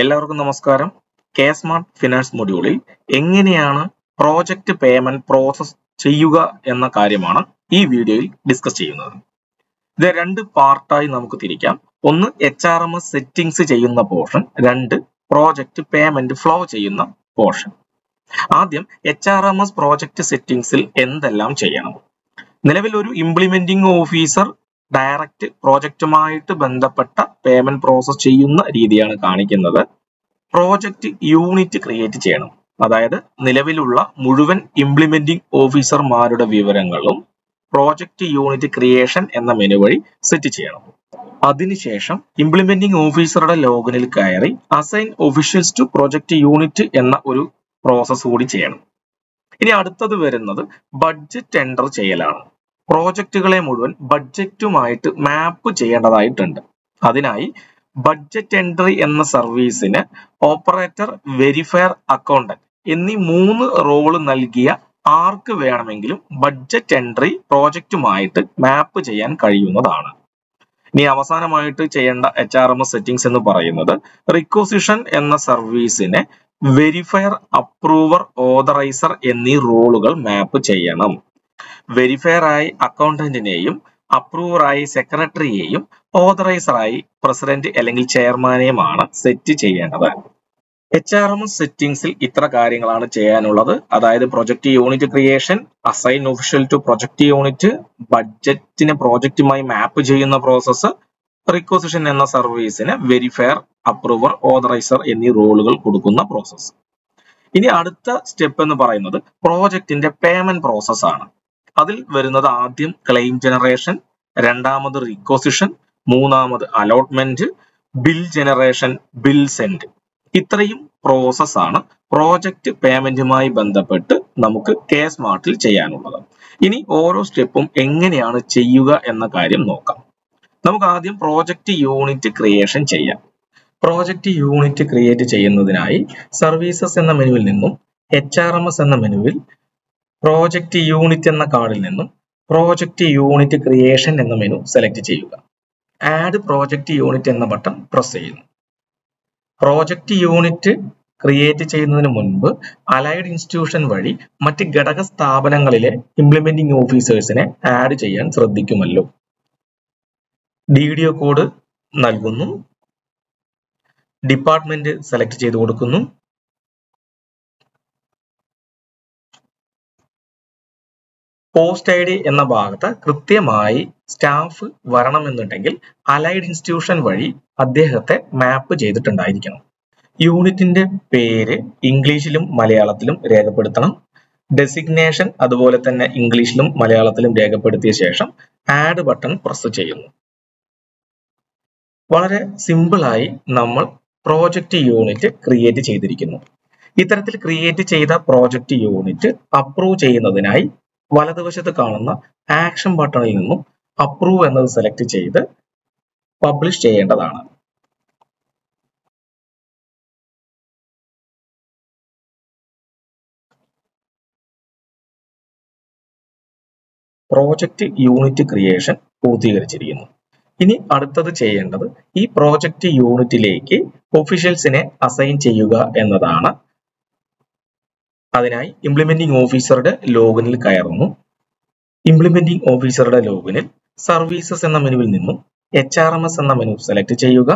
എല്ലാവർക്കും നമസ്കാരം. K smart finance മൊഡ്യൂളിൽ എങ്ങനെയാണ് പ്രോജക്റ്റ് പേയ്മെന്റ് പ്രോസസ് ചെയ്യുക എന്ന കാര്യമാണ് ഈ വീഡിയോയിൽ ഡിസ്കസ് ചെയ്യുന്നത്. ഇത് രണ്ട് പാർട്ടായി നമുക്ക് തിരിക്കാം. ഒന്ന് HRMS സെറ്റിംഗ്സ് ചെയ്യുന്ന പോർഷൻ, രണ്ട് പ്രോജക്റ്റ് പേയ്മെന്റ് ഫ്ലോ ചെയ്യുന്ന പോർഷൻ. ആദ്യം HRMS പ്രോജക്റ്റ് സെറ്റിംഗ്സിൽ എന്തെല്ലാം ചെയ്യണം. നിലവിൽ ഒരു ഇംപ്ലിമെന്റിംഗ് ഓഫീസർ ഡയറക്റ്റ് പ്രോജക്റ്റുമായിട്ട് ബന്ധപ്പെട്ട പേയ്മെന്റ് പ്രോസസ് ചെയ്യുന്ന രീതിയാണ് കാണിക്കുന്നത്. പ്രോജക്റ്റ് യൂണിറ്റ് ക്രിയേറ്റ് ചെയ്യണം. അതായത് നിലവിലുള്ള മുഴുവൻ ഇംപ്ലിമെന്റിംഗ് ഓഫീസർമാരുടെ വിവരങ്ങളും പ്രോജക്റ്റ് യൂണിറ്റ് ക്രിയേഷൻ എന്ന മെനു വഴി സെറ്റ് ചെയ്യണം. അതിനുശേഷം ഇംപ്ലിമെന്റിംഗ് ഓഫീസറുടെ ലോഗിനിൽ കയറി assign officials to project unit എന്ന ഒരു പ്രോസസ് കൂടി ചെയ്യണം. ഇനി അടുത്തത് വരുന്നത് ബഡ്ജറ്റ് എൻറ്റർ ചെയ്യലാണ്. പ്രോജക്റ്റുകളെ മുഴുവൻ ബഡ്ജറ്റുമായിട്ട് മാപ്പ് ചെയ്യേണ്ടതായിട്ടുണ്ട്. അതിനായി ബഡ്ജറ്റ് എൻട്രി എന്ന സർവീസിന് ഓപ്പറേറ്റർ, വെരിഫയർ, അക്കൗണ്ടന്റ് എന്നീ 3 റോള് നൽകിയ ആർക്ക് വേണമെങ്കിലും ബഡ്ജറ്റ് എൻട്രി പ്രോജക്റ്റുമായിട്ട് മാപ്പ് ചെയ്യാൻ കഴിയുന്നതാണ്. ഇനി അവസാനമായിട്ട് ചെയ്യേണ്ട HRMS സെറ്റിംഗ്സ് എന്ന് പറയുന്നത് റിക്വസിഷൻ എന്ന സർവീസിനെ വെരിഫയർ, അപ്രൂവർ, ഓതറൈസർ എന്നീ റോളുകൾ മാപ്പ് ചെയ്യണം. വെരിഫയർ ആയി അക്കൗണ്ടന്റിനെയും അപ്രൂവറായി സെക്രട്ടറിയെയും ഓതറൈസറായി പ്രസിഡന്റ് അല്ലെങ്കിൽ ചെയർമാനെയുമാണ് സെറ്റ് ചെയ്യേണ്ടത്. HRMS സെറ്റിംഗ്സിൽ ഇത്ര കാര്യങ്ങളാണ് ചെയ്യാനുള്ളത്. അതായത് project unit creation, assign official to project unit, ബഡ്ജറ്റിനെ പ്രോജക്റ്റുമായി മാപ്പ് ചെയ്യുന്ന പ്രോസസ്സ്, റിക്വസിഷൻ എന്ന സർവീസിന് വെരിഫയർ, അപ്രൂവർ, ഓതറൈസർ എന്നീ റോളുകൾ കൊടുക്കുന്ന പ്രോസസ്സ്. ഇനി അടുത്ത സ്റ്റെപ്പ് എന്ന് പറയുന്നത് പ്രോജക്റ്റിന്റെ പേയ്മെന്റ് പ്രോസസ് ആണ്. അതിൽ വരുന്നത് ആദ്യം ക്ലെയിം ജനറേഷൻ, രണ്ടാമത് റിക്വസിഷൻ, മൂന്നാമത് allotment, bill generation, bill send. ഇത്രയും പ്രോസസ് ആണ് പ്രോജക്റ്റ് പേയ്മെന്റുമായി ബന്ധപ്പെട്ട് നമുക്ക് കെ സ്മാർട്ടിൽ ചെയ്യാനുള്ളത്. ഇനി ഓരോ സ്റ്റെപ്പും എങ്ങനെയാണ് ചെയ്യുക എന്ന കാര്യം നോക്കാം. നമുക്ക് ആദ്യം പ്രോജക്റ്റ് യൂണിറ്റ് ക്രിയേഷൻ ചെയ്യാം. പ്രോജക്റ്റ് യൂണിറ്റ് ക്രിയേറ്റ് ചെയ്യുന്നതിനായി സർവീസസ് എന്ന മെനുവിൽ നിന്നും HRMS എന്ന മെനുവിൽ പ്രോജക്റ്റ് യൂണിറ്റ് എന്ന കാർഡിൽ നിന്നും പ്രോജക്റ്റ് യൂണിറ്റ് ക്രിയേഷൻ എന്ന മെനു സെലക്ട് ചെയ്യുക. ആഡ് പ്രോജക്റ്റ് യൂണിറ്റ് എന്ന ബട്ടൺ പ്രസ് ചെയ്യുന്നു. പ്രോജക്റ്റ് യൂണിറ്റ് ക്രിയേറ്റ് ചെയ്യുന്നതിന് മുൻപ് അലൈഡ് ഇൻസ്റ്റിറ്റ്യൂഷൻ വഴി മറ്റ് ഘടക സ്ഥാപനങ്ങളിലെ ഇംപ്ലിമെന്റിംഗ് ഓഫീസേഴ്സിനെ ആഡ് ചെയ്യാൻ ശ്രദ്ധിക്കുമല്ലോ. DDO കോഡ് നൽകുന്നു. ഡിപ്പാർട്ട്മെന്റ് സെലക്ട് ചെയ്ത് കൊടുക്കുന്നു. പോസ്റ്റ് ID എന്ന ഭാഗത്ത് കൃത്യമായി സ്റ്റാഫ് വരണമെന്നുണ്ടെങ്കിൽ അലൈഡ് ഇൻസ്റ്റിറ്റ്യൂഷൻ വഴി അദ്ദേഹത്തെ മാപ്പ് ചെയ്തിട്ടുണ്ടായിരിക്കണം. യൂണിറ്റിന്റെ പേര് ഇംഗ്ലീഷിലും മലയാളത്തിലും രേഖപ്പെടുത്തണം. ഡെസിഗ്നേഷൻ അതുപോലെ തന്നെ ഇംഗ്ലീഷിലും മലയാളത്തിലും രേഖപ്പെടുത്തിയ ശേഷം ആഡ് ബട്ടൺ പ്രസ് ചെയ്യുന്നു. വളരെ സിമ്പിളായി നമ്മൾ പ്രോജക്റ്റ് യൂണിറ്റ് ക്രിയേറ്റ് ചെയ്തിരിക്കുന്നു. ഇത്തരത്തിൽ ക്രിയേറ്റ് ചെയ്ത പ്രോജക്റ്റ് യൂണിറ്റ് അപ്രൂവ് ചെയ്യുന്നതിനായി വലതുവശത്ത് കാണുന്ന ആക്ഷൻ ബട്ടണിൽ നിന്നും അപ്രൂവ് എന്നത് സെലക്ട് ചെയ്ത് പബ്ലിഷ് ചെയ്യേണ്ടതാണ്. പ്രോജക്റ്റ് യൂണിറ്റ് ക്രിയേഷൻ പൂർത്തീകരിച്ചിരിക്കുന്നു. ഇനി അടുത്തത് ചെയ്യേണ്ടത് ഈ പ്രോജക്റ്റ് യൂണിറ്റിലേക്ക് ഒഫീഷ്യൽസിനെ അസൈൻ ചെയ്യുക എന്നതാണ്. അതിനായി ഇംപ്ലിമെന്റിംഗ് ഓഫീസറുടെ ലോഗിനിൽ കയറുന്നു. ഇംപ്ലിമെന്റിംഗ് ഓഫീസറുടെ ലോഗിനിൽ സർവീസസ് എന്ന മെനുവിൽ നിന്നും HRMS എന്ന മെനു സെലക്ട് ചെയ്യുക.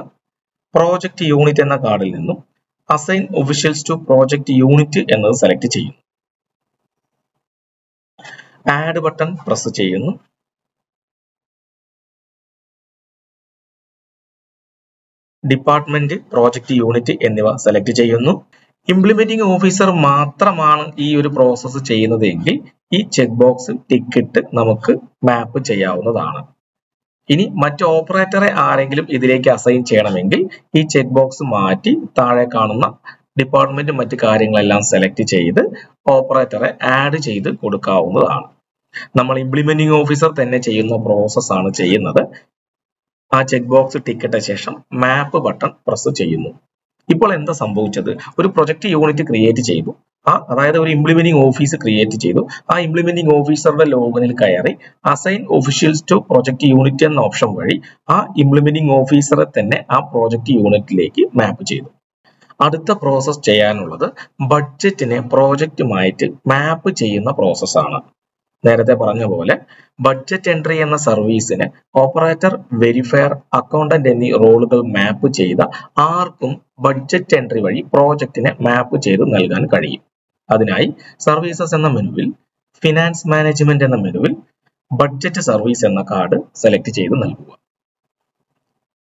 പ്രോജക്റ്റ് യൂണിറ്റ് എന്ന കാർഡിൽ നിന്നും assign officials to project unit എന്നത് സെലക്ട് ചെയ്യുന്നു. ആഡ് ബട്ടൺ പ്രസ് ചെയ്യുന്നു. ഡിപ്പാർട്ട്മെന്റ്, പ്രോജക്റ്റ് യൂണിറ്റ് എന്നിവ സെലക്ട് ചെയ്യുന്നു. ഇംപ്ലിമെന്റിംഗ് ഓഫീസർ മാത്രമാണ് ഈ ഒരു പ്രോസസ്സ് ചെയ്യുന്നതെങ്കിൽ ഈ ചെക്ക് ബോക്സ് ടിക്കിട്ട് നമുക്ക് മാപ്പ് ചെയ്യാവുന്നതാണ്. ഇനി മറ്റ് ഓപ്പറേറ്ററെ ആരെങ്കിലും ഇതിലേക്ക് അസൈൻ ചെയ്യണമെങ്കിൽ ഈ ചെക്ക് ബോക്സ് മാറ്റി താഴെ കാണുന്ന ഡിപ്പാർട്ട്മെന്റ് മറ്റ് കാര്യങ്ങളെല്ലാം സെലക്ട് ചെയ്ത് ഓപ്പറേറ്ററെ ആഡ് ചെയ്ത് കൊടുക്കാവുന്നതാണ്. നമ്മൾ ഇംപ്ലിമെന്റിംഗ് ഓഫീസർ തന്നെ ചെയ്യുന്ന പ്രോസസ് ആണ് ചെയ്യുന്നത്. ആ ചെക്ക് ബോക്സ് ടിക്കിട്ട ശേഷം മാപ്പ് ബട്ടൺ പ്രസ് ചെയ്യുന്നു. ഇപ്പോൾ എന്താ സംഭവിച്ചത്? ഒരു പ്രൊജക്ട് യൂണിറ്റ് ക്രിയേറ്റ് ചെയ്തു. അതായത് ഒരു ഇംപ്ലിമെന്റിംഗ് ഓഫീസ് ക്രിയേറ്റ് ചെയ്തു. ആ ഇംപ്ലിമെന്റിംഗ് ഓഫീസറുടെ ലോഗിനിൽ കയറി assign officials to project unit എന്ന ഓപ്ഷൻ വഴി ആ ഇംപ്ലിമെന്റിംഗ് ഓഫീസറെ തന്നെ ആ പ്രോജക്ട് യൂണിറ്റിലേക്ക് മാപ്പ് ചെയ്തു. അടുത്ത പ്രോസസ് ചെയ്യാനുള്ളത് ബഡ്ജറ്റിനെ പ്രോജക്റ്റുമായിട്ട് മാപ്പ് ചെയ്യുന്ന പ്രോസസ്സാണ്. നേരത്തെ പറഞ്ഞ പോലെ ബഡ്ജറ്റ് എൻട്രി എന്ന സർവീസിന് ഓപ്പറേറ്റർ, വെരിഫയർ, അക്കൗണ്ടന്റ് എന്നീ റോളുകൾ മാപ്പ് ചെയ്ത ആർക്കും ബഡ്ജറ്റ് എൻട്രി വഴി പ്രോജക്റ്റിനെ മാപ്പ് ചെയ്ത് നൽകാൻ കഴിയും. അതിനായി സർവീസസ് എന്ന മെനുവിൽ ഫിനാൻസ് മാനേജ്മെന്റ് എന്ന മെനുവിൽ ബഡ്ജറ്റ് സർവീസ് എന്ന കാർഡ് സെലക്ട് ചെയ്ത് നൽകുക.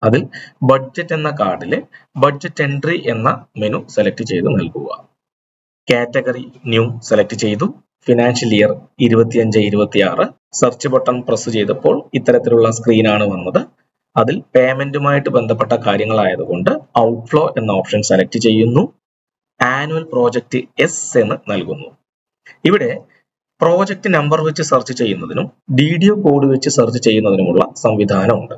അതിൽ ബഡ്ജറ്റ് എന്ന കാർഡിലെ ബഡ്ജറ്റ് എൻട്രി എന്ന മെനു സെലക്ട് ചെയ്ത് നൽകുക. കാറ്റഗറി ന്യൂ സെലക്ട് ചെയ്തു. Financial year 25-26 search button press ചെയ്തപ്പോൾ ഇത്തരത്തിലുള്ള സ്ക്രീനാണ് വന്നത്. അതിൽ പേയ്മെന്റുമായിട്ട് ബന്ധപ്പെട്ട കാര്യങ്ങളായതുകൊണ്ട് ഔട്ട്ഫ്ലോ എന്ന ഓപ്ഷൻ സെലക്ട് ചെയ്യുന്നു. ആനുവൽ പ്രോജക്റ്റ് എസ് എന്ന് നൽകുന്നു. ഇവിടെ പ്രോജക്റ്റ് നമ്പർ വെച്ച് സെർച്ച് ചെയ്യുന്നതിനും DDO കോഡ് വെച്ച് സെർച്ച് ചെയ്യുന്നതിനുമുള്ള സംവിധാനമുണ്ട്.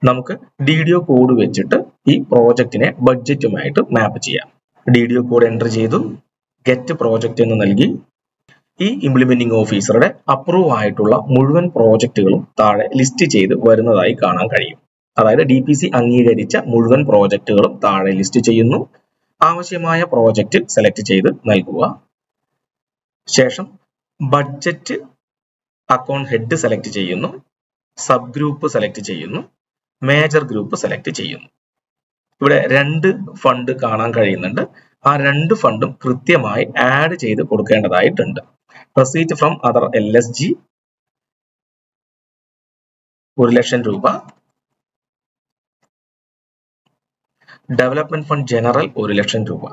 നമുക്ക് DDO കോഡ് വെച്ചിട്ട് ഈ പ്രോജക്റ്റിനെ ബഡ്ജറ്റുമായിട്ട് മാപ്പ് ചെയ്യാം. DDO കോഡ് എൻ്റർ ചെയ്തു. ഗെറ്റ് പ്രോജക്റ്റ് എന്ന് നൽകി. ഈ ഇംപ്ലിമെന്റിംഗ് ഓഫീസറുടെ അപ്രൂവ് ആയിട്ടുള്ള മുഴുവൻ പ്രോജക്റ്റുകളും താഴെ ലിസ്റ്റ് ചെയ്ത് വരുന്നതായി കാണാൻ കഴിയും. അതായത് DPC അംഗീകരിച്ച മുഴുവൻ പ്രോജക്റ്റുകളും താഴെ ലിസ്റ്റ് ചെയ്യുന്നു. ആവശ്യമായ പ്രോജക്റ്റ് സെലക്ട് ചെയ്ത് നൽകുക. ശേഷം ബഡ്ജറ്റ് അക്കൗണ്ട് ഹെഡ് സെലക്ട് ചെയ്യുന്നു. സബ് ഗ്രൂപ്പ് സെലക്ട് ചെയ്യുന്നു. മേജർ ഗ്രൂപ്പ് സെലക്ട് ചെയ്യുന്നു. ഇവിടെ 2 ഫണ്ട് കാണാൻ കഴിയുന്നുണ്ട്. ആ 2 ഫണ്ടും കൃത്യമായി ആഡ് ചെയ്ത് കൊടുക്കേണ്ടതായിട്ടുണ്ട്. റെസീറ്റ് ഫ്രം അതർ LSG 1,00,000 രൂപ, ഡെവലപ്മെന്റ് ഫണ്ട് ജനറൽ 1,00,000 രൂപ.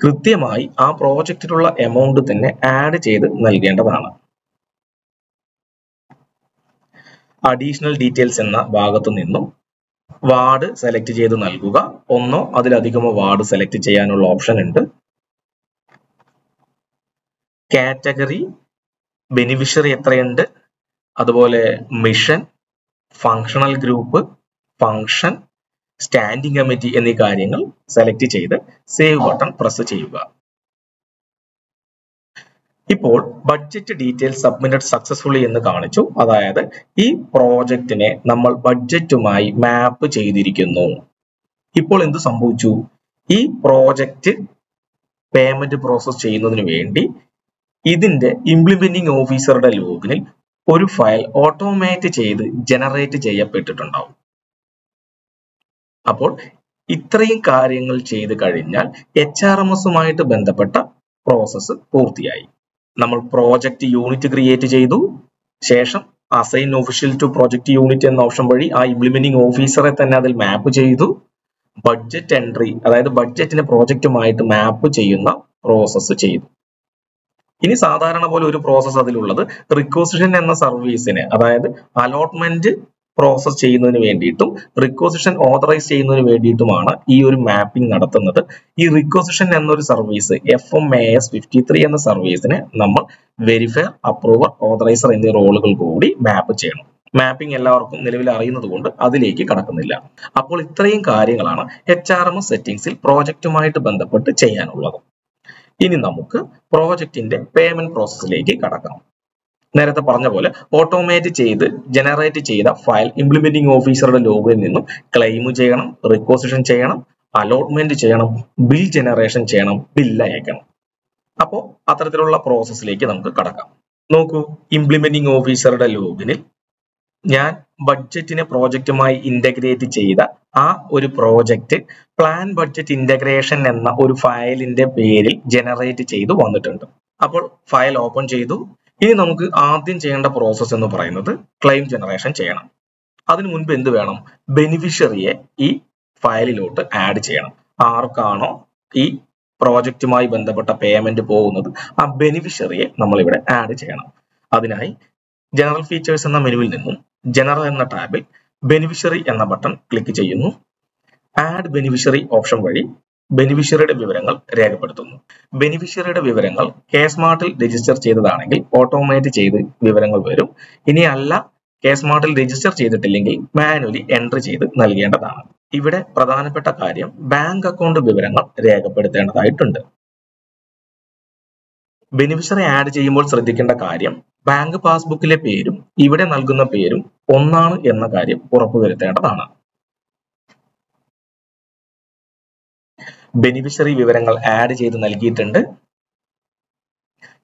കൃത്യമായി ആ പ്രോജക്റ്റിലുള്ള എമൗണ്ട് തന്നെ ആഡ് ചെയ്ത് നൽകേണ്ടതാണ്. അഡീഷണൽ ഡീറ്റെയിൽസ് എന്ന ഭാഗത്തു നിന്നും വാർഡ് സെലക്ട് ചെയ്ത് നൽകുക. ഒന്നോ അതിലധികമോ വാർഡ് സെലക്ട് ചെയ്യാനുള്ള ഓപ്ഷൻ ഉണ്ട്. കാറ്റഗറി, ബെനിഫിഷ്യറി എത്രയുണ്ട്, അതുപോലെ mission, functional group, function, standing committee എന്നീ കാര്യങ്ങൾ സെലക്ട് ചെയ്ത് സേവ് ബട്ടൺ പ്രസ് ചെയ്യുക. ഇപ്പോൾ ബഡ്ജറ്റ് ഡീറ്റെയിൽസ് സബ്മിറ്റഡ് സക്സസ്ഫുള്ളി എന്ന് കാണിച്ചു. അതായത് ഈ പ്രോജക്റ്റിനെ നമ്മൾ ബഡ്ജറ്റുമായി മാപ്പ് ചെയ്തിരിക്കുന്നു. ഇപ്പോൾ എന്ത് സംഭവിച്ചു? ഈ പ്രോജക്റ്റ് പേയ്മെന്റ് പ്രോസസ് ചെയ്യുന്നതിന് വേണ്ടി ഇതിന്റെ ഇംപ്ലിമെന്റിംഗ് ഓഫീസറുടെ ലോഗിനിൽ ഒരു ഫയൽ ഓട്ടോമേറ്റ് ചെയ്ത് ജനറേറ്റ് ചെയ്യപ്പെട്ടിട്ടുണ്ടാവും. അപ്പോൾ ഇത്രയും കാര്യങ്ങൾ ചെയ്ത് കഴിഞ്ഞാൽ HRMSുമായിട്ട് ബന്ധപ്പെട്ട പ്രോസസ്സ് പൂർത്തിയായി. നമ്മൾ പ്രോജക്റ്റ് യൂണിറ്റ് ക്രിയേറ്റ് ചെയ്തു. ശേഷം assign official to project unit എന്ന ഓപ്ഷൻ വഴി ആ ഇംപ്ലിമെന്റിംഗ് ഓഫീസറെ തന്നെ അതിൽ മാപ്പ് ചെയ്തു. ബഡ്ജറ്റ് എൻട്രി, അതായത് ബഡ്ജറ്റിനെ പ്രോജക്റ്റുമായിട്ട് മാപ്പ് ചെയ്യുന്ന പ്രോസസ്സ് ചെയ്തു. ഇനി സാധാരണ പോലെ ഒരു പ്രോസസ്സ് അതിലുള്ളത് റിക്വസിഷൻ എന്ന സർവീസിനെ, അതായത് അലോട്ട്മെന്റ് പ്രോസസ് ചെയ്യുന്നതിന് വേണ്ടിയിട്ടും റിക്വസിഷൻ ഓതറൈസ് ചെയ്യുന്നതിന് വേണ്ടിയിട്ടുമാണ് ഈ ഒരു മാപ്പിംഗ് നടത്തുന്നത്. ഈ റിക്വസിഷൻ എന്നൊരു സർവീസ് FMAS 53 എന്ന സർവീസിനെ നമ്മൾ വെരിഫയർ, അപ്രൂവർ, ഓതറൈസർ എന്നീ റോളുകൾ കൂടി മാപ്പ് ചെയ്യണം. മാപ്പിംഗ് എല്ലാവർക്കും നിലവിൽ അറിയുന്നത് കൊണ്ട് അതിലേക്ക് കടക്കുന്നില്ല. അപ്പോൾ ഇത്രയും കാര്യങ്ങളാണ് HRMS സെറ്റിംഗ്സിൽ പ്രോജക്റ്റുമായിട്ട് ബന്ധപ്പെട്ട് ചെയ്യാനുള്ളത്. ഇനി നമുക്ക് പ്രോജക്റ്റിന്റെ പേയ്മെന്റ് പ്രോസസ്സിലേക്ക് കടക്കാം. നേരത്തെ പറഞ്ഞ പോലെ ഓട്ടോമേറ്റ് ചെയ്ത് ജനറേറ്റ് ചെയ്ത ഫയൽ ഇംപ്ലിമെന്റിംഗ് ഓഫീസറുടെ ലോഗിൽ നിന്നും ക്ലെയിം ചെയ്യണം, റിക്വസിഷൻ ചെയ്യണം, അലോട്ട്മെന്റ് ചെയ്യണം, ബിൽ ജനറേഷൻ ചെയ്യണം, ബില്ല് അയക്കണം. അപ്പോൾ അത്തരത്തിലുള്ള പ്രോസസ്സിലേക്ക് നമുക്ക് കടക്കാം. നോക്കൂ, ഇംപ്ലിമെന്റിംഗ് ഓഫീസറുടെ ലോഗിനിൽ ഞാൻ ബഡ്ജറ്റിനെ പ്രോജക്റ്റുമായി ഇന്റഗ്രേറ്റ് ചെയ്ത ആ ഒരു പ്രോജക്റ്റ് പ്ലാൻ ബഡ്ജറ്റ് ഇന്റഗ്രേഷൻ എന്ന ഒരു ഫയലിന്റെ പേരിൽ ജനറേറ്റ് ചെയ്തു വന്നിട്ടുണ്ട്. അപ്പോൾ ഫയൽ ഓപ്പൺ ചെയ്തു. ഇനി നമുക്ക് ആദ്യം ചെയ്യേണ്ട പ്രോസസ്സ് എന്ന് പറയുന്നത് ക്ലെയിം ജനറേഷൻ ചെയ്യണം. അതിനു മുൻപ് എന്ത് വേണം? ബെനിഫിഷ്യറിയെ ഈ ഫയലിലോട്ട് ആഡ് ചെയ്യണം. ആർക്കാണോ ഈ പ്രോജക്റ്റുമായി ബന്ധപ്പെട്ട പേയ്മെന്റ് പോകുന്നത് ആ ബെനിഫിഷ്യറിയെ നമ്മൾ ഇവിടെ ആഡ് ചെയ്യണം. അതിനായി ജനറൽ ഫീച്ചേഴ്സ് എന്ന മെനുവിൽ നിന്നും ജനറൽ എന്ന ടാബിൽ ബെനിഫിഷ്യറി എന്ന ബട്ടൺ ക്ലിക്ക് ചെയ്യുന്നു. ആഡ് ബെനിഫിഷ്യറി ഓപ്ഷൻ വഴി ബെനിഫിഷ്യറിയുടെ വിവരങ്ങൾ രേഖപ്പെടുത്തുന്നു. ബെനിഫിഷ്യറിയുടെ വിവരങ്ങൾ K-SMARTൽ രജിസ്റ്റർ ചെയ്തതാണെങ്കിൽ ഓട്ടോമേറ്റ് ചെയ്ത് വിവരങ്ങൾ വരും. ഇനി അല്ല, K-SMARTൽ രജിസ്റ്റർ ചെയ്തിട്ടില്ലെങ്കിൽ മാനുവലി എൻട്രി ചെയ്ത് നൽകേണ്ടതാണ്. ഇവിടെ പ്രധാനപ്പെട്ട കാര്യം ബാങ്ക് അക്കൗണ്ട് വിവരങ്ങൾ രേഖപ്പെടുത്തേണ്ടതായിട്ടുണ്ട്. ബെനിഫിഷ്യറി ആഡ് ചെയ്യുമ്പോൾ ശ്രദ്ധിക്കേണ്ട കാര്യം ബാങ്ക് പാസ്ബുക്കിലെ പേരും ഇവിടെ നൽകുന്ന പേരും ഒന്നാണ് എന്ന കാര്യം ഉറപ്പുവരുത്തേണ്ടതാണ്. ബെനിഫിഷ്യറി വിവരങ്ങൾ ആഡ് ചെയ്ത് നൽകിയിട്ടുണ്ട്.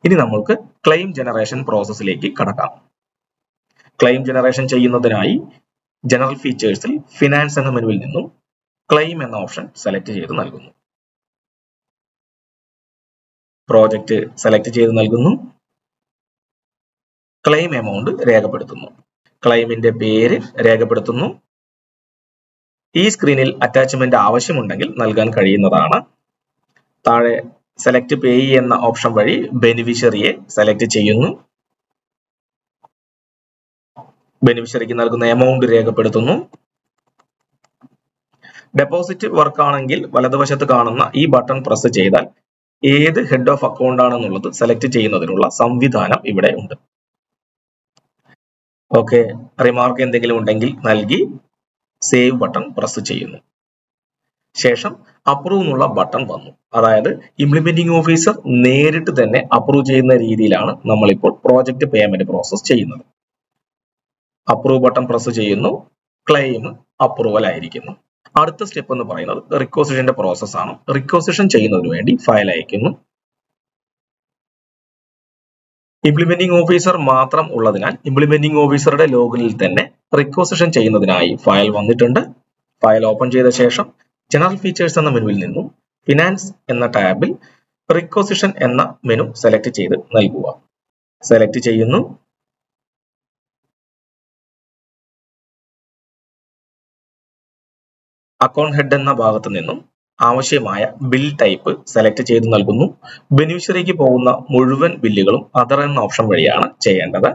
ഇനി നമ്മൾക്ക് ക്ലെയിം ജനറേഷൻ പ്രോസസ്സിലേക്ക് കടക്കാം. ക്ലെയിം ജനറേഷൻ ചെയ്യുന്നതിനായി ജനറൽ ഫീച്ചേഴ്സിൽ ഫിനാൻസ് എന്ന മെനുവിൽ നിന്നും ക്ലെയിം എന്ന ഓപ്ഷൻ സെലക്ട് ചെയ്ത് നൽകുന്നു. പ്രോജക്റ്റ് സെലക്ട് ചെയ്ത് നൽകുന്നു. ക്ലെയിം എമൗണ്ട് രേഖപ്പെടുത്തുന്നു. ക്ലെയിമിന്റെ പേര് രേഖപ്പെടുത്തുന്നു. ഈ സ്ക്രീനിൽ അറ്റാച്ച്മെന്റ് ആവശ്യമുണ്ടെങ്കിൽ നൽകാൻ കഴിയുന്നതാണ്. താഴെ സെലക്ട് പേയി എന്ന ഓപ്ഷൻ വഴി ബെനിഫിഷ്യറിയെ സെലക്ട് ചെയ്യുന്നു. ബെനിഫിഷ്യറിക്ക് നൽകുന്ന എമൗണ്ട് രേഖപ്പെടുത്തുന്നു. ഡെപ്പോസിറ്റ് വർക്ക് ആണെങ്കിൽ വലതുവശത്ത് കാണുന്ന ഈ ബട്ടൺ പ്രസ് ചെയ്താൽ ഏത് ഹെഡ് ഓഫ് അക്കൗണ്ട് ആണെന്നുള്ളത് സെലക്ട് ചെയ്യുന്നതിനുള്ള സംവിധാനം ഇവിടെ ഉണ്ട്. ഓക്കെ, റിമാർക്ക് എന്തെങ്കിലും ഉണ്ടെങ്കിൽ നൽകി സേവ് ബട്ടൺ പ്രസ് ചെയ്യുന്നു. ശേഷം അപ്രൂവ് എന്നുള്ള ബട്ടൺ വന്നു. അതായത് ഇംപ്ലിമെന്റിംഗ് ഓഫീസർ നേരിട്ട് തന്നെ അപ്രൂവ് ചെയ്യുന്ന രീതിയിലാണ് നമ്മളിപ്പോൾ പ്രോജക്റ്റ് പേയ്മെന്റ് പ്രോസസ് ചെയ്യുന്നത്. അപ്രൂവ് ബട്ടൺ പ്രസ് ചെയ്യുന്നു. ക്ലെയിം അപ്രൂവൽ ആയിരിക്കുന്നു. അടുത്ത സ്റ്റെപ്പ് എന്ന് പറയുന്നത് റിക്വസിഷന്റെ പ്രോസസ് ആണ്. റിക്വസിഷൻ ചെയ്യുന്നതിന് വേണ്ടി ഫയൽ അയക്കുന്നു. ഇംപ്ലിമെന്റിംഗ് ഓഫീസർ മാത്രം ഉള്ളതിനാൽ ഇംപ്ലിമെന്റിംഗ് ഓഫീസറുടെ ലോഗിനിൽ തന്നെ റിക്വസിഷൻ ചെയ്യുന്നതിനായി ഫയൽ വന്നിട്ടുണ്ട്. ഫയൽ ഓപ്പൺ ചെയ്ത ശേഷം ജനറൽ ഫീച്ചേഴ്സ് എന്ന മെനുവിൽ നിന്നും ഫിനാൻസ് എന്ന ടാബിൽ റിക്വസിഷൻ എന്ന മെനു സെലക്ട് ചെയ്ത് നൽകുക. സെലക്ട് ചെയ്യുന്നു. അക്കൗണ്ട് ഹെഡ് എന്ന ഭാഗത്ത് നിന്നും ആവശ്യമായ ബിൽ ടൈപ്പ് സെലക്ട് ചെയ്ത് നൽകുന്നു. ബെനിഫിഷ്യറിക്ക് പോകുന്ന മുഴുവൻ ബില്ലുകളും അതർ എന്ന ഓപ്ഷൻ വഴിയാണ് ചെയ്യേണ്ടത്.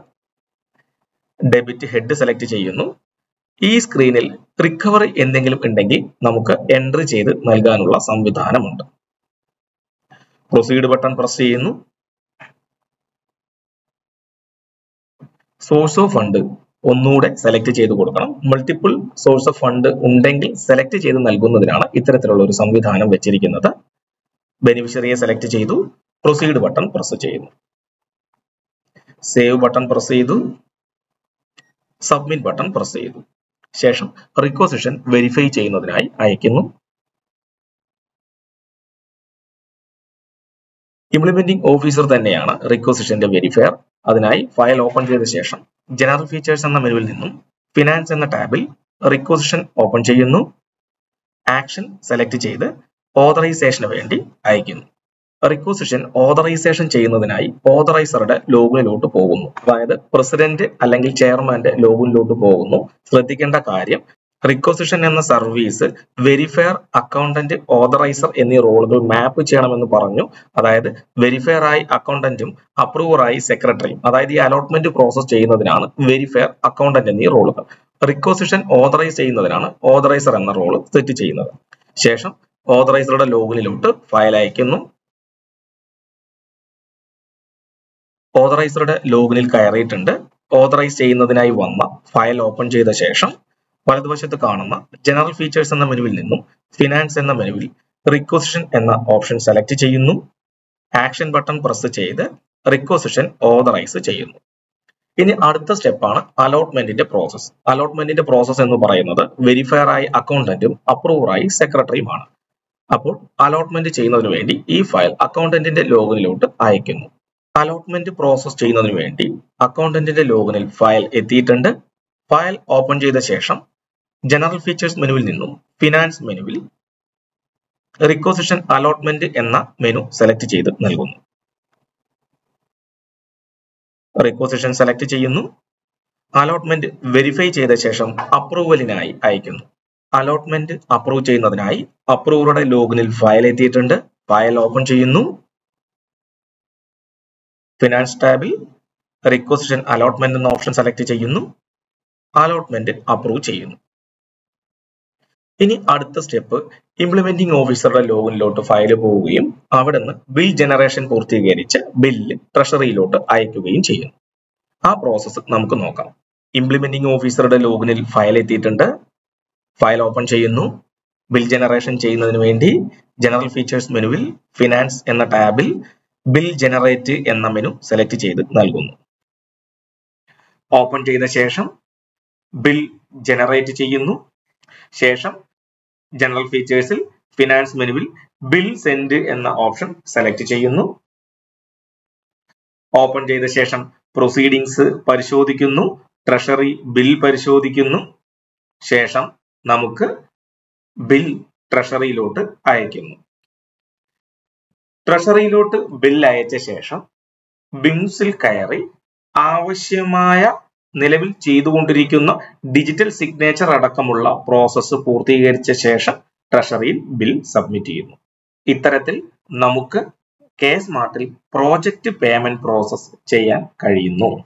ഡെബിറ്റ് ഹെഡ് സെലക്ട് ചെയ്യുന്നു. ഈ സ്ക്രീനിൽ റിക്കവറി എന്തെങ്കിലും ഉണ്ടെങ്കിൽ നമുക്ക് എൻട്രി ചെയ്ത് നൽകാനുള്ള സംവിധാനമുണ്ട്. പ്രൊസീഡ് ബട്ടൺ പ്രസ് ചെയ്യുന്നു. സോഴ്സ് ഓഫ് ഫണ്ട് ഒന്നുകൂടെ സെലക്ട് ചെയ്ത് കൊടുക്കണം. മൾട്ടിപ്പിൾ സോഴ്സ് ഓഫ് ഫണ്ട് ഉണ്ടെങ്കിൽ സെലക്ട് ചെയ്ത് നൽകുന്നതിനാണ് ഇത്തരത്തിലുള്ള ഒരു സംവിധാനം വെച്ചിരിക്കുന്നത്. ബെനിഫിഷ്യറിയെ സെലക്ട് ചെയ്തു. പ്രൊസീഡ് ബട്ടൺ പ്രസ് ചെയ്യുന്നു. സേവ് ബട്ടൺ പ്രസ് ചെയ്തു. സബ്മിറ്റ് ബട്ടൺ പ്രസ് ചെയ്തു. ശേഷം റിക്വസിഷൻ വെരിഫൈ ചെയ്യുന്നതിനായി അയക്കുന്നു. ഇംപ്ലിമെന്റിംഗ് ഓഫീസർ തന്നെയാണ് റിക്വസിഷന്റെ വെരിഫയർ. അതിനായി ഫയൽ ഓപ്പൺ ചെയ്ത ശേഷം ജനറൽ ഫീച്ചേഴ്സ് എന്ന മെനുവിൽ നിന്നും ഫിനാൻസ് എന്ന ടാബിൽ റിക്വസിഷൻ ഓപ്പൺ ചെയ്യുന്നു. ആക്ഷൻ സെലക്ട് ചെയ്ത് ഓതറൈസേഷന് വേണ്ടി അയക്കുന്നു. റിക്വസിഷൻ ഓതറൈസേഷൻ ചെയ്യുന്നതിനായി ഓതറൈസറുടെ ലോഗിനിലോട്ട് പോകുന്നു. അതായത് പ്രസിഡന്റ് അല്ലെങ്കിൽ ചെയർമാന്റെ ലോഗിനിലോട്ട് പോകുന്നു. ശ്രദ്ധിക്കേണ്ട കാര്യം, റിക്വസിഷൻ എന്ന സർവീസ് വെരിഫയർ, അക്കൗണ്ടന്റ്, ഓതറൈസർ എന്നീ റോളുകൾ മാപ്പ് ചെയ്യണമെന്ന് പറഞ്ഞു. അതായത് വെരിഫയർ ആയി അക്കൗണ്ടന്റും അപ്രൂവർ ആയി സെക്രട്ടറിയും, അതായത് ഈ അലോട്ട്മെന്റ് പ്രോസസ് ചെയ്യുന്നതിനാണ് വെരിഫയർ, അക്കൗണ്ടന്റ് എന്നീ റോളുകൾ. റിക്വസിഷൻ ഓതറൈസ് ചെയ്യുന്നതിനാണ് ഓതറൈസർ എന്ന റോള് സെറ്റ് ചെയ്യുന്നത്. ശേഷം ഓതറൈസറുടെ ലോഗിനിലോട്ട് ഫയൽ അയക്കുന്നു. ഓതറൈസറുടെ ലോഗിനിൽ കയറിയിട്ടുണ്ട്. ഓതറൈസ് ചെയ്യുന്നതിനായി വന്ന ഫയൽ ഓപ്പൺ ചെയ്ത ശേഷം വലതുവശത്ത് കാണുന്ന ജനറൽ ഫീച്ചേഴ്സ് എന്ന മെനുവിൽ നിന്നും ഫിനാൻസ് എന്ന മെനുവിൽ റിക്വസിഷൻ എന്ന ഓപ്ഷൻ സെലക്ട് ചെയ്യുന്നു. ആക്ഷൻ ബട്ടൺ പ്രസ് ചെയ്ത് റിക്വസിഷൻ ഓതറൈസ് ചെയ്യുന്നു. ഇനി അടുത്ത സ്റ്റെപ്പാണ് അലോട്ട്മെന്റിന്റെ പ്രോസസ്. അലോട്ട്മെന്റിന്റെ പ്രോസസ് എന്ന് പറയുന്നത് വെരിഫയർ ആയി അക്കൗണ്ടന്റും അപ്രൂവർ ആയി സെക്രട്ടറിയുമാണ്. അപ്പോൾ അലോട്ട്മെന്റ് ചെയ്യുന്നതിന് വേണ്ടി ഈ ഫയൽ അക്കൗണ്ടന്റിന്റെ ലോഗിനിലോട്ട് അയക്കുന്നു. അലോട്ട്മെന്റ് പ്രോസസ് ചെയ്യുന്നതിന് വേണ്ടി അക്കൗണ്ടന്റിന്റെ ലോഗിനിൽ ഫയൽ എത്തിയിട്ടുണ്ട്. ഫയൽ ഓപ്പൺ ചെയ്ത ശേഷം ജനറൽ ഫീച്ചേഴ്സ് മെനുവിൽ നിന്നും ഫിനാൻസ് മെനുവിൽ റിക്വസിഷൻ അലോട്ട്മെന്റ് എന്ന മെനു സെലക്ട് ചെയ്ത് നൽകുന്നു. റിക്വസിഷൻ സെലക്ട് ചെയ്യുന്നു. അലോട്ട്മെന്റ് വെരിഫൈ ചെയ്ത ശേഷം അപ്രൂവലിനായി അയക്കുന്നു. അലോട്ട്മെന്റ് അപ്രൂവ് ചെയ്യുന്നതിനായി അപ്രൂവറുടെ ലോഗിനിൽ ഫയൽ എത്തിയിട്ടുണ്ട്. ഫയൽ ഓപ്പൺ ചെയ്യുന്നു. ഫിനാൻസ് ടാബിൽ റിക്വസിഷൻ അലോട്ട്മെന്റ് എന്ന ഓപ്ഷൻ സെലക്ട് ചെയ്യുന്നു. അലോട്ട്മെന്റ് അപ്രൂവ് ചെയ്യുന്നു. ഇനി അടുത്ത സ്റ്റെപ്പ് ഇംപ്ലിമെന്റിംഗ് ഓഫീസറുടെ ലോഗിനിലോട്ട് ഫയൽ പോവുകയും അവിടെ നിന്ന് ബിൽ ജനറേഷൻ പൂർത്തീകരിച്ച് ബില്ല് ട്രഷറിയിലോട്ട് അയക്കുകയും ചെയ്യുന്നു. ആ പ്രോസസ്സ് നമുക്ക് നോക്കാം. ഇംപ്ലിമെന്റിംഗ് ഓഫീസറുടെ ലോഗിനിൽ ഫയൽ എത്തിയിട്ടുണ്ട്. ഫയൽ ഓപ്പൺ ചെയ്യുന്നു. ബിൽ ജനറേഷൻ ചെയ്യുന്നതിന് വേണ്ടി ജനറൽ ഫീച്ചേഴ്സ് മെനുവിൽ ഫിനാൻസ് എന്ന ടാബിൽ ബിൽ ജനറേറ്റ് എന്ന മെനു സെലക്ട് ചെയ്ത് നൽകുന്നു. ഓപ്പൺ ചെയ്ത ശേഷം ബിൽ ജനറേറ്റ് ചെയ്യുന്നു. ശേഷം ജനറൽ ഫീച്ചേഴ്സിൽ ഫിനാൻസ് മെനുവിൽ ബിൽ സെൻഡ് എന്ന ഓപ്ഷൻ സെലക്ട് ചെയ്യുന്നു. ഓപ്പൺ ചെയ്ത ശേഷം പ്രൊസീഡിങ്സ് പരിശോധിക്കുന്നു, ട്രഷറി ബിൽ പരിശോധിക്കുന്നു. ശേഷം നമുക്ക് ബിൽ ട്രഷറിയിലോട്ട് അയക്കുന്നു. ട്രഷറിയിലോട്ട് ബിൽ അയച്ച ശേഷം ബിംസിൽ കയറി ആവശ്യമായ നിലവിൽ ചെയ്തുകൊണ്ടിരിക്കുന്ന ഡിജിറ്റൽ സിഗ്നേച്ചർ അടക്കമുള്ള പ്രോസസ്സ് പൂർത്തീകരിച്ച ശേഷം ട്രഷറിയിൽ ബിൽ സബ്മിറ്റ് ചെയ്യുന്നു. ഇത്തരത്തിൽ നമുക്ക് കെ സ്മാർട്ടിൽ പ്രോജക്റ്റ് പേയ്മെന്റ് പ്രോസസ് ചെയ്യാൻ കഴിയുന്നു.